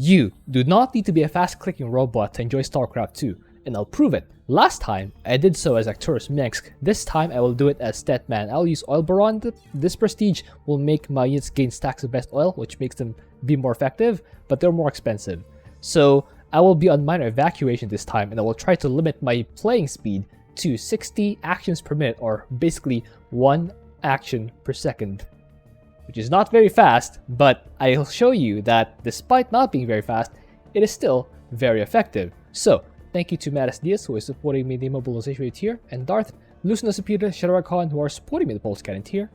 You do not need to be a fast-clicking robot to enjoy Starcraft 2, and I'll prove it. Last time, I did so as Arcturus Minsk. This time, I will do it as Stetmann. I'll use Oil Baron. This prestige will make my units gain stacks of best oil, which makes them be more effective, but they're more expensive. So, I will be on minor evacuation this time, and I will try to limit my playing speed to 60 actions per minute, or basically 1 action per second. Which is not very fast, but I'll show you that despite not being very fast, it is still very effective. So, thank you to Mattis Diaz, who is supporting me in the mobilization rate tier, and Darth, Lucina Superior, Shadowar Khan, who are supporting me in the Pulse Cannon tier.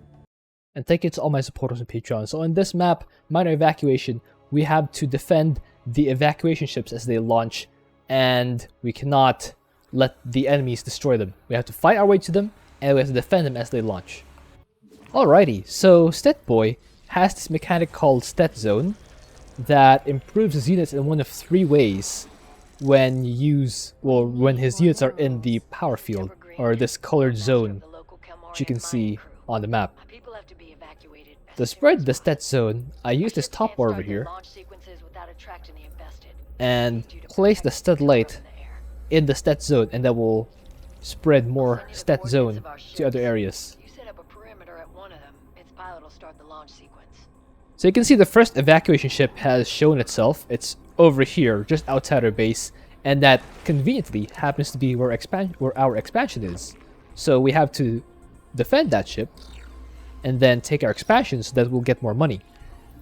And thank you to all my supporters on Patreon. So in this map, Minor Evacuation, we have to defend the evacuation ships as they launch, and we cannot let the enemies destroy them. We have to fight our way to them, and we have to defend them as they launch. Alrighty, so Stetboy has this mechanic called Stet Zone that improves his units in one of 3 ways when when his units are in the power field, or this colored zone, which you can see on the map. To spread the Stet Zone, I use this top bar over here and place the Stet Light in the Stet Zone, and that will spread more Stet Zone to other areas. So you can see the first evacuation ship has shown itself. It's over here, just outside our base, and that conveniently happens to be where our expansion is. So we have to defend that ship, and then take our expansion so that we'll get more money.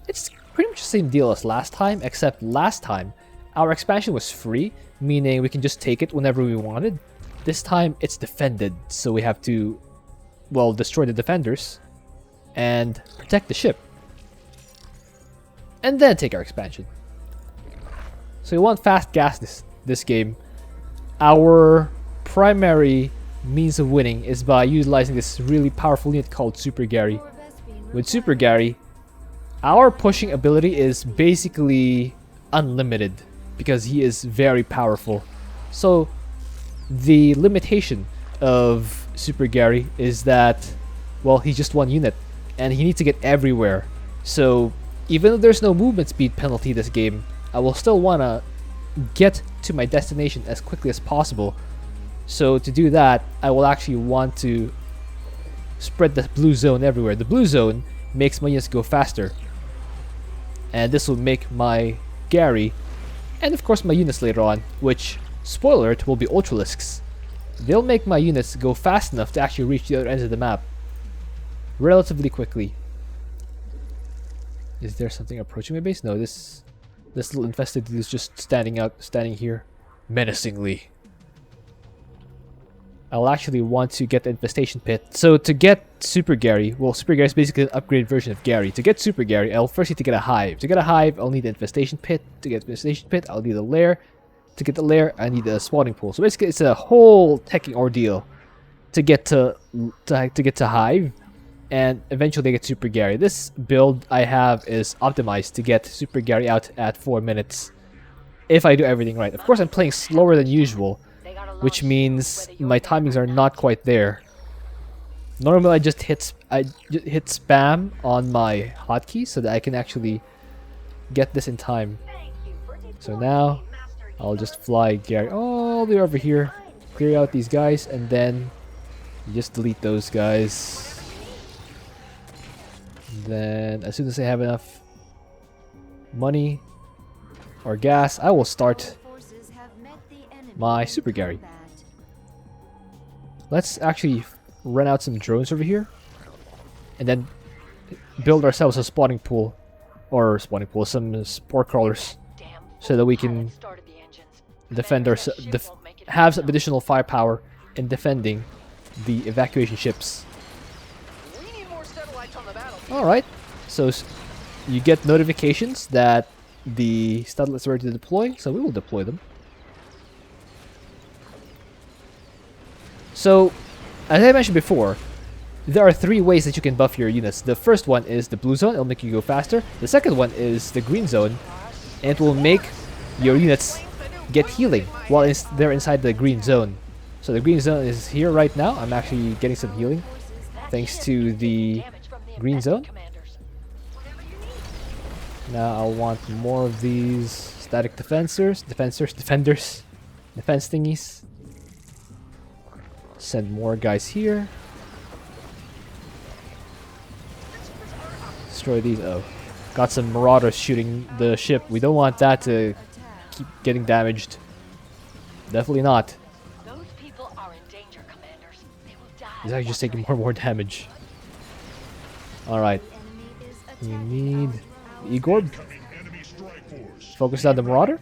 It's pretty much the same deal as last time, except last time our expansion was free, meaning we can just take it whenever we wanted. This time it's defended, so we have to, well, destroy the defenders and protect the ship, and then take our expansion. So we want fast gas this game. Our primary means of winning is by utilizing this really powerful unit called Super Gary. With Super Gary, our pushing ability is basically unlimited because he is very powerful. So the limitation of Super Gary is that, well, he's just 1 unit and he needs to get everywhere. So even though there's no movement speed penalty this game, I will still want to get to my destination as quickly as possible. So to do that, I will actually want to spread the blue zone everywhere. The blue zone makes my units go faster, and this will make my Gary, and of course my units later on, which, spoiler alert, will be Ultralisks. They'll make my units go fast enough to actually reach the other ends of the map relatively quickly. Is there something approaching my base? No, this little infested dude is just standing here menacingly. I'll actually want to get the infestation pit. So to get Super Gary, well, Super Gary is basically an upgraded version of Gary. To get Super Gary, I'll first need to get a hive. To get a hive, I'll need the infestation pit. To get the infestation pit, I'll need a lair. To get the lair, I need a spawning pool. So basically, it's a whole teching ordeal to get to hive, and eventually get Super Gary. This build I have is optimized to get Super Gary out at 4 minutes if I do everything right. Of course, I'm playing slower than usual, which means my timings are not quite there. Normally I just hit spam on my hotkey so that I can actually get this in time. So now I'll just fly Gary all the way over here, clear out these guys, and then just delete those guys. Then as soon as I have enough money or gas, I will start my Super Gary. Let's actually run out some drones over here and then build ourselves a spawning pool, some spore crawlers, so that we can defend have some additional firepower in defending the evacuation ships. Alright, so you get notifications that the satellites are ready to deploy, so we will deploy them. So, as I mentioned before, there are 3 ways that you can buff your units. The first one is the blue zone, it'll make you go faster. The second one is the green zone, and it will make your units get healing while they're inside the green zone. So the green zone is here right now. I'm actually getting some healing thanks to the green zone. Now I'll want more of these Static defenders, defenders, defense thingies. Send more guys here. Destroy these. Oh, got some marauders shooting the ship. We don't want that to keep getting damaged. Definitely not. Those people are in danger, commanders. They will die. He's actually just taking more and more damage. Alright. We need Igor. Focus on the Marauder.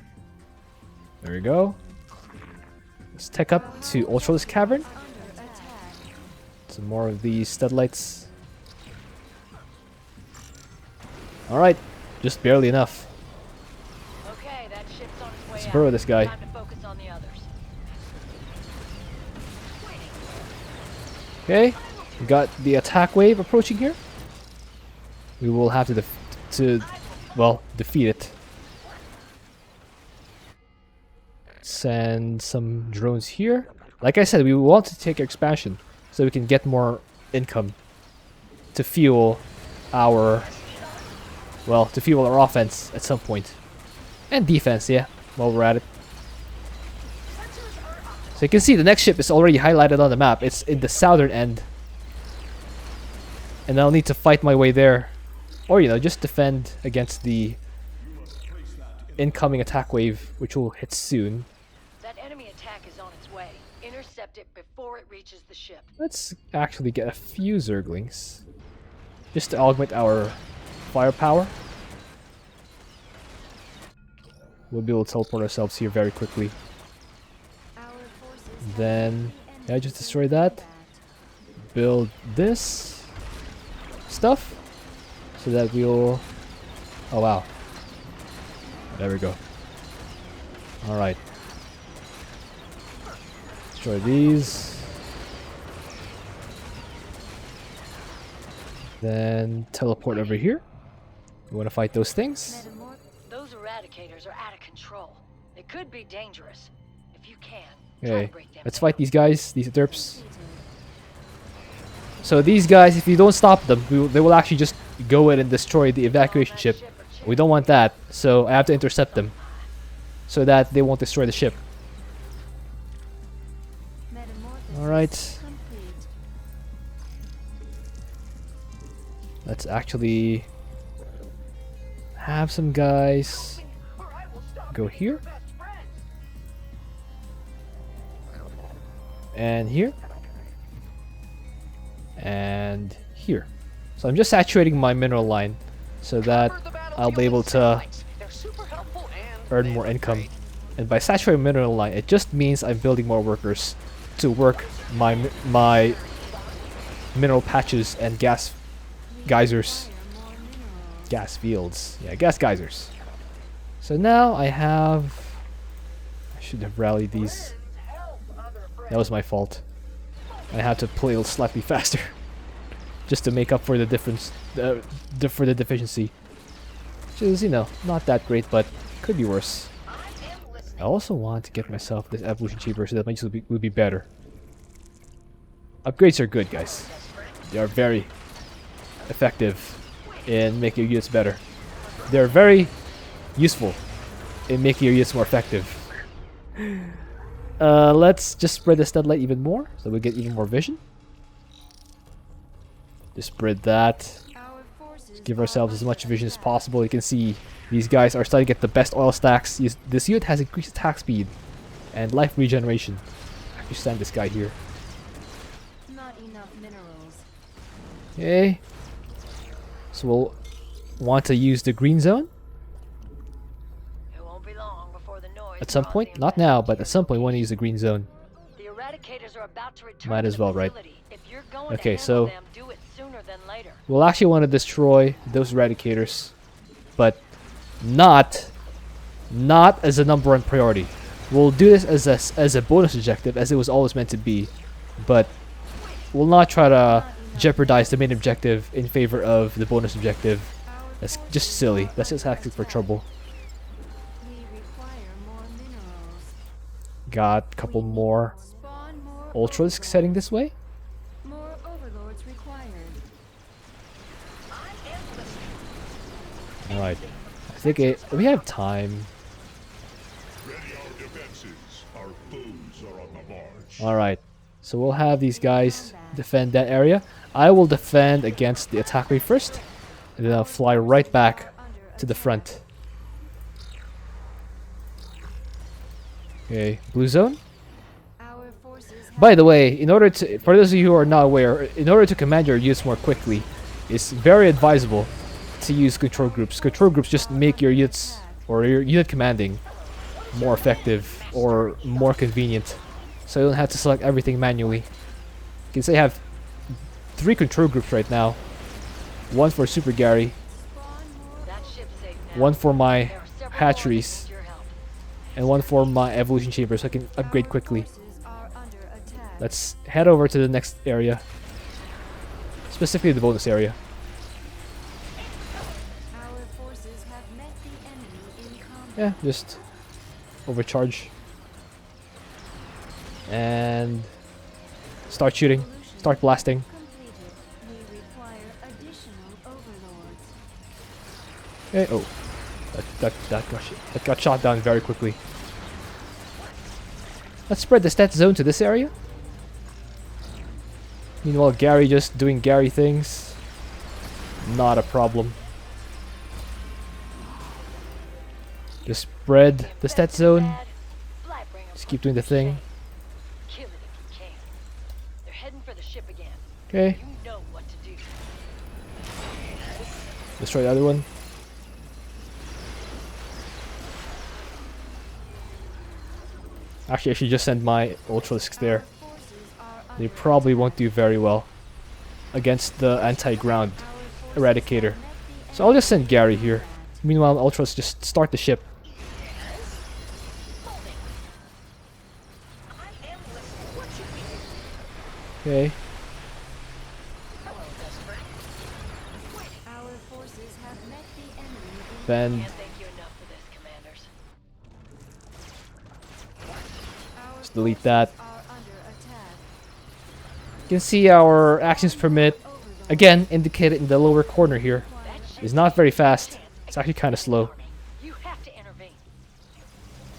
There we go. Let's tech up to Ultralisk Cavern. Some more of these stud-lights. Alright. Just barely enough. Okay, that ship's on its way Let's burrow this guy. Time to focus on the others. Okay. We got the attack wave approaching here. We will have to defeat it. Send some drones here. Like I said, we want to take expansion so we can get more income to fuel our offense at some point. And defense, yeah, while we're at it. So you can see the next ship is already highlighted on the map. It's in the southern end. And I'll need to fight my way there. Or, you know, just defend against the incoming attack wave, which will hit soon. That enemy attack is on its way. Intercept it before it reaches the ship. Let's actually get a few Zerglings. Just to augment our firepower. We'll be able to teleport ourselves here very quickly. Then, yeah, just destroy that. Build this stuff. So that we'll... Oh, wow. There we go. Alright. Destroy these. Then teleport over here. We want to fight those things. Those eradicators are out of control. They could be dangerous. If you can, try Okay, to break them let's down. fight these guys, these derps. So these guys, if you don't stop them, they will actually just go in and destroy the evacuation ship. We don't want that, so I have to intercept them so that they won't destroy the ship. Alright. Let's actually have some guys go here. And here. And here. So I'm just saturating my mineral line so that I'll be able to earn more income. And by saturating mineral line, it just means I'm building more workers to work my mineral patches and gas geysers. Gas fields. Yeah, gas geysers. So now I should have rallied these. That was my fault. I had to play slightly faster. Just to make up for the difference, for the deficiency. Which is, you know, not that great, but could be worse. I also want to get myself this evolution cheaper so that my use will be better. Upgrades are good, guys. They are very effective in making your units better. They are very useful in making your units more effective. Let's just spread the stud light even more so we get even more vision. Just spread that. Just give ourselves as much vision as possible. You can see these guys are starting to get the best oil stacks. This unit has increased attack speed and life regeneration. Actually, stand this guy here. Not enough minerals. Okay. So we'll want to use the green zone It won't be long before the noise at some draws point. the Not now, but at some point we want to use the green zone. The eradicators are about to return Might to as the well, right? facility. If you're going Okay, to so handle them, do it sooner than later. we'll actually want to destroy those eradicators, but not as a number one priority. We'll do this as a bonus objective, as it was always meant to be, but we'll not try to jeopardize the main objective in favor of the bonus objective. That's just silly. That's just asking for trouble. We require more minerals. Got a couple more Spawn more Ultralisks heading this way. More overlords required. Alright. I think we have time. Alright, so we'll have these guys defend that area. I will defend against the attack wave first, and then I'll fly right back to the front. Okay, blue zone. Our forces have By the way, in order to, for those of you who are not aware, in order to command your units more quickly, it's very advisable to use control groups. Control groups just make your units, or your unit commanding, more effective or more convenient. So you don't have to select everything manually. You can say I have 3 control groups right now. One for Super Gary, That ship's safe now. one for my There are several more that hatcheries, need your help. and one for my evolution chamber so I can upgrade quickly. forces are under attack. Let's head over to the next area. Specifically the bonus area. Our forces have met the enemy in combat. Yeah, just overcharge. And start shooting. Start blasting. Completed. We require additional overlords. Okay, oh. That got shot down very quickly. Let's spread the stat zone to this area. Meanwhile, Gary just doing Gary things. Not a problem. Just spread the stat zone. Lightbringer Just keep doing the thing. Kill it if you can. They're heading for the ship again. Okay, You know what to do. destroy the other one. Actually, I should just send my Ultralisks there. Forces are They under probably won't do very well against the anti-ground Eradicator. So I'll just send Gary here. Meanwhile, Ultras just start the ship. Okay, Our forces have met the enemy in then Can't thank you enough for this, commanders. Our just delete that. forces are under attack. You can see our actions permit, Overlord again, indicated in the lower corner here. That ship It's not very fast. It's actually kind of slow. You have to intervene.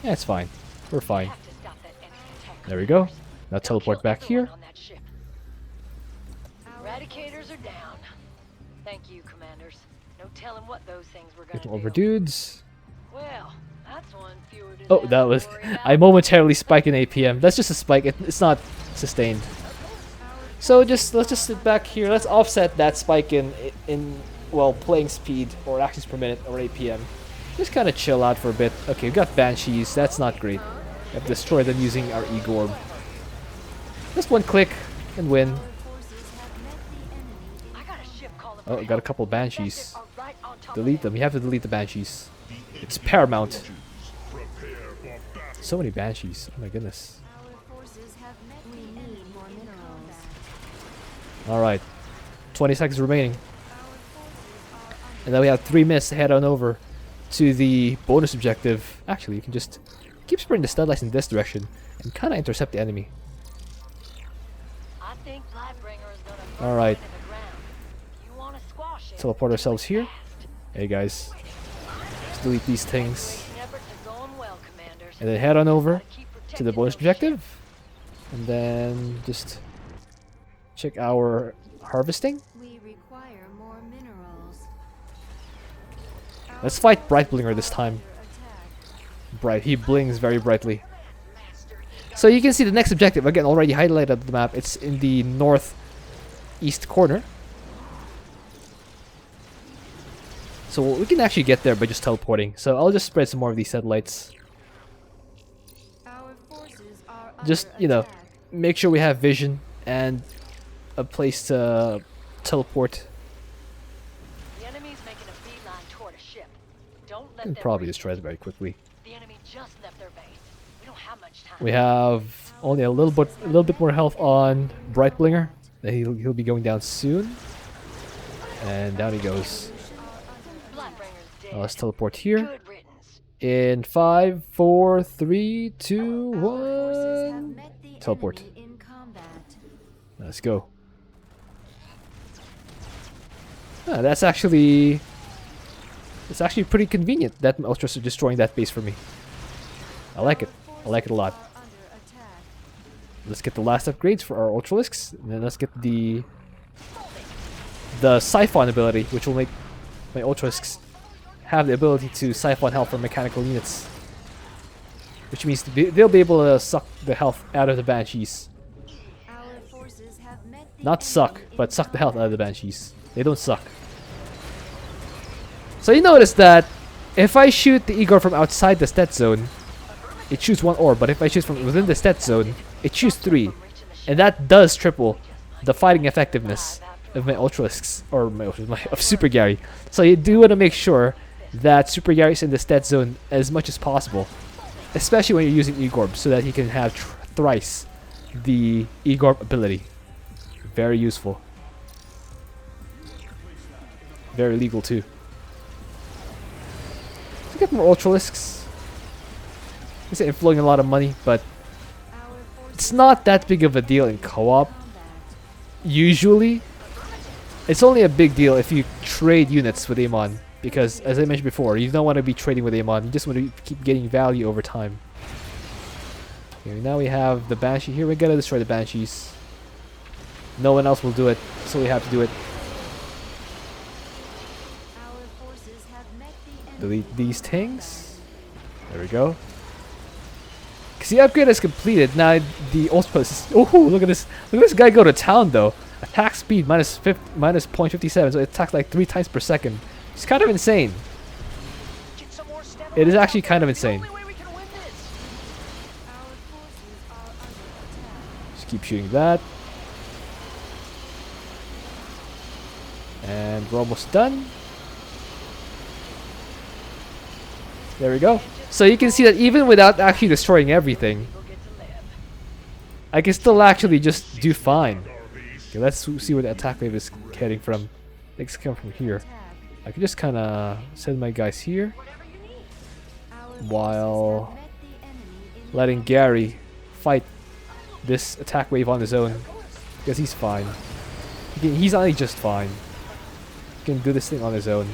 Yeah, it's fine. We're You fine. have to stop that enemy attack. There we go. Now They'll teleport kill back everyone here. on that ship. Our Eradicators are down. Thank you, commanders. No telling what those things were gonna Get do. over dudes. Well, that's one fewer to Oh, have that to was... worry I about. momentarily spiked an APM. That's just a spike. It's not sustained. So let's just sit back here. Let's offset that spike in well, playing speed or actions per minute or APM. Just kind of chill out for a bit. Okay, we've got Banshees. That's not great. We have to destroy them using our E-Gorb. Just one click and win. forces have met the enemy in I got a ship calling Oh, for we got a help. couple Infected Banshees. are right on top of Delete them. You have to delete the Banshees. It's paramount. So many Banshees. Oh my goodness. Our forces have met we need more minerals. Alright. 20 seconds remaining. Our forces are under And then we have 3 minutes to head on over to the bonus objective. Actually, you can just keep spreading the stud lights in this direction and kind of intercept the enemy. I think Lightbringer is gonna burn All right. into the ground. You wanna squash it? Teleport ourselves here. Fast. Hey guys. Let's delete these things. Making efforts are going well, commanders. And then head on over Gotta keep to the protecting bonus those objective. And then just check our harvesting. we require more minerals. Let's fight Brightblinger this time. Under attack. Bright. He blings very brightly. So you can see the next objective, again, already highlighted on the map. It's in the northeast corner. So we can actually get there by just teleporting. So I'll just spread some more of these satellites. Our forces are Just, under you know, attack. make sure we have vision and a place to teleport. The enemy's making a beeline toward a ship. Don't let And them probably reach destroy it it. very quickly. The enemy just left their base. We don't have much time. We have only a little bit more health on Brightblinger. He'll be going down soon. And down he goes. Lightbringer's dead. Let's teleport here. Good riddance. In 5, 4, 3, 2, Our forces have 1. met the Teleport. enemy in combat. Let's go. Ah, that's actually... It's actually pretty convenient that Ultras are destroying that base for me. I like it. I like it a lot. Are under attack. let's get the last upgrades for our Ultralisks, and then let's get the Siphon ability, which will make my Ultralisks have the ability to siphon health from mechanical units. Which means they'll be able to suck the health out of the Banshees. Our forces have met the Not suck, but suck the health out of the Banshees. They don't suck. So you notice that if I shoot the Igor from outside the stat zone, it shoots 1 orb, but if I shoot from within the stat zone, it shoots 3. And that does triple the fighting effectiveness of my Ultralisks, or of Super Gary. So you do want to make sure that Super Gary is in the stat zone as much as possible. Especially when you're using Egorb, so that he can have thrice the Egorb ability. Very useful. Very legal too. Let's get more Ultralisks. It's inflowing a lot of money, but it's not that big of a deal in co-op. Usually, it's only a big deal if you trade units with Amon. Because, as I mentioned before, you don't want to be trading with Amon. You just want to keep getting value over time. Okay, now we have the Banshee here. We gotta destroy the Banshees. No one else will do it, so we have to do it. Our forces have met the enemy. Delete these things. There we go. Because the upgrade is completed. Now the Ultras is... Oh, look at this. Look at this guy go to town, though. Attack speed minus 0.57, so it attacks like 3 times per second. It's kind of insane. It is actually kind of insane. Our forces are under attack. Just keep shooting that. And we're almost done. There we go. So you can see that even without actually destroying everything, I can still actually just do fine. Okay, let's see where the attack wave is heading from. I think it's coming from here. I can just kind of send my guys here while letting Gary fight this attack wave on his own, because he's fine. He's only just fine. He can do this thing on his own.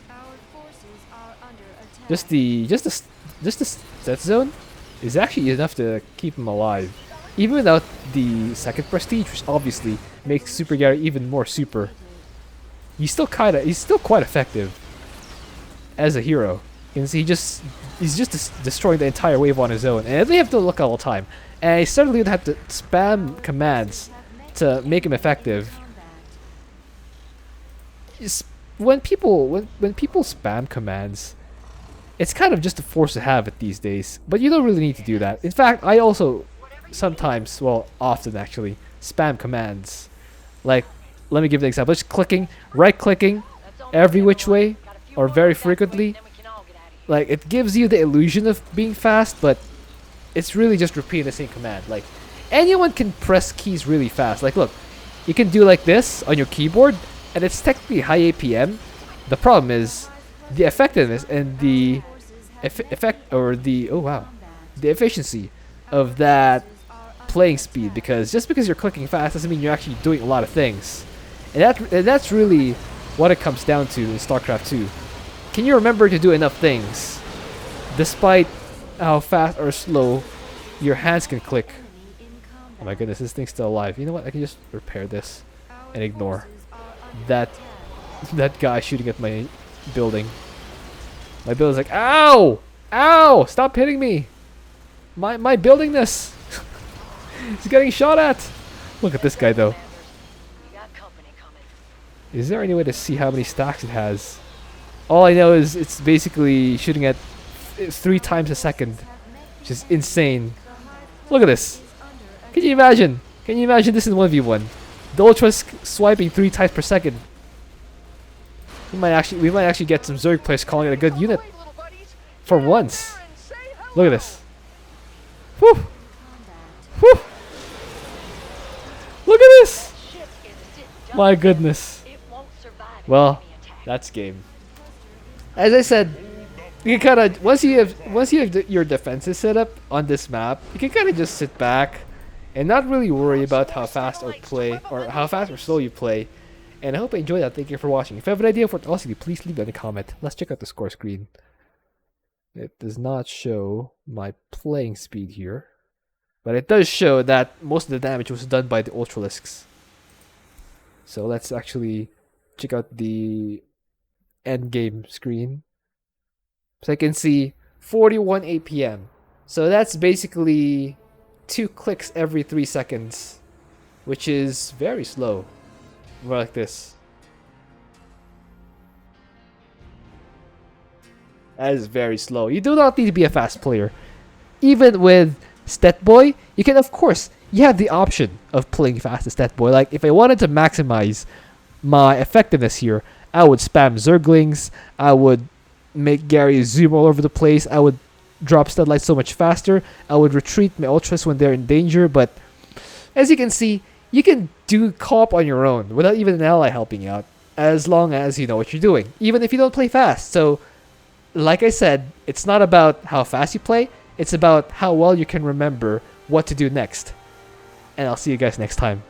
Our forces are under attack. Just the stat zone is actually enough to keep him alive, even without the second prestige, which obviously makes Super Gary even more super. He's still quite effective as a hero. You can see he's just destroying the entire wave on his own, and they have to look all the time. And I certainly would have to spam commands to make him effective. When people spam commands, it's kind of just a force to have it these days. But you don't really need to do that. In fact, I also sometimes, well, often actually, spam commands. Like, let me give an example. Just right-clicking every which way, or very frequently. Like, it gives you the illusion of being fast, but it's really just repeating the same command. Like, anyone can press keys really fast. Like, look, you can do like this on your keyboard, and it's technically high APM. The problem is the effectiveness and the the efficiency of that playing speed. Because just because you're clicking fast doesn't mean you're actually doing a lot of things. And that's really what it comes down to in StarCraft 2. Can you remember to do enough things, despite how fast or slow your hands can click? Oh my goodness, this thing's still alive. You know what? I can just repair this and ignore that guy shooting at my building. My building's like, ow! Ow! Stop hitting me! My building this! He's getting shot at! Look at this guy though. Is there any way to see how many stacks it has? All I know is it's basically shooting at 3 times a second, which is insane. Look at this. Can you imagine? Can you imagine this in 1v1? The Ultra's swiping 3 times per second. We might actually get some Zerg players calling it a good unit. For once. Look at this. Whew. Whew. Look at this. My goodness. Well, that's game. As I said, you can kind of once you have your defenses set up on this map, you can kind of just sit back and not really worry about how fast or slow you play. And I hope you enjoyed that. Thank you for watching. If you have an idea for Velocity, please leave it in a comment. Let's check out the score screen. It does not show my playing speed here. But it does show that most of the damage was done by the Ultralisks. So let's actually check out the end game screen. So I can see 41 APM. So that's basically 2 clicks every 3 seconds, which is very slow. More like this. That is very slow. You do not need to be a fast player. Even with Stetboy, you can, of course, you have the option of playing fast as Stetboy. Like, if I wanted to maximize my effectiveness here, I would spam Zerglings, I would make Gary zoom all over the place, I would drop stud lights so much faster, I would retreat my Ultras when they're in danger, but as you can see, you can do co-op on your own without even an ally helping out, as long as you know what you're doing, even if you don't play fast. So, like I said, it's not about how fast you play, it's about how well you can remember what to do next. And I'll see you guys next time.